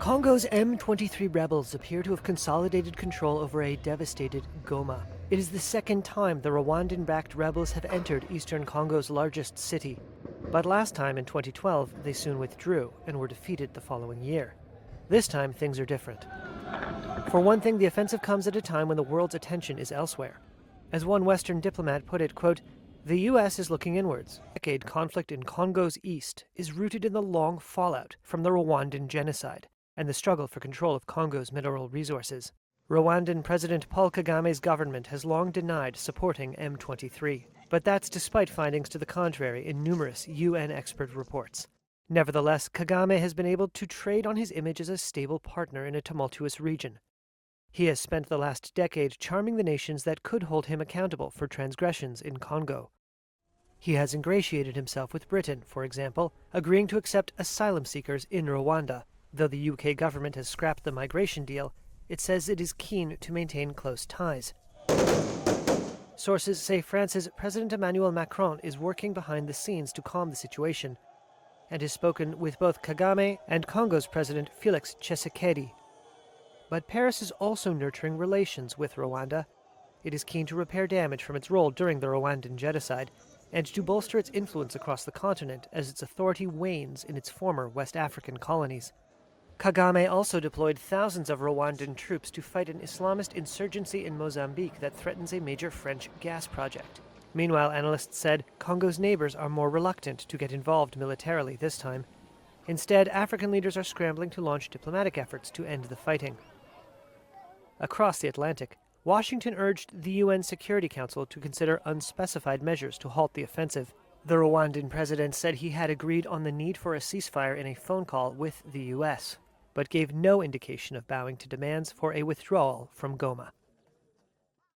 Congo's M23 rebels appear to have consolidated control over a devastated Goma. It is the second time the Rwandan-backed rebels have entered eastern Congo's largest city. But last time, in 2012, they soon withdrew and were defeated the following year. This time, things are different. For one thing, the offensive comes at a time when the world's attention is elsewhere. As one Western diplomat put it, quote, "The U.S. is looking inwards. Decade conflict in Congo's east is rooted in the long fallout from the Rwandan genocide and the struggle for control of Congo's mineral resources. Rwandan President Paul Kagame's government has long denied supporting M23, but that's despite findings to the contrary in numerous UN expert reports. Nevertheless, Kagame has been able to trade on his image as a stable partner in a tumultuous region. He has spent the last decade charming the nations that could hold him accountable for transgressions in Congo. He has ingratiated himself with Britain, for example, agreeing to accept asylum seekers in Rwanda. Though the UK government has scrapped the migration deal, it says it is keen to maintain close ties. Sources say France's President Emmanuel Macron is working behind the scenes to calm the situation, and has spoken with both Kagame and Congo's President Félix Tshisekedi. But Paris is also nurturing relations with Rwanda. It is keen to repair damage from its role during the Rwandan genocide, and to bolster its influence across the continent as its authority wanes in its former West African colonies. Kagame also deployed thousands of Rwandan troops to fight an Islamist insurgency in Mozambique that threatens a major French gas project. Meanwhile, analysts said Congo's neighbors are more reluctant to get involved militarily this time. Instead, African leaders are scrambling to launch diplomatic efforts to end the fighting. Across the Atlantic, Washington urged the UN Security Council to consider unspecified measures to halt the offensive. The Rwandan president said he had agreed on the need for a ceasefire in a phone call with the U.S., but gave no indication of bowing to demands for a withdrawal from Goma.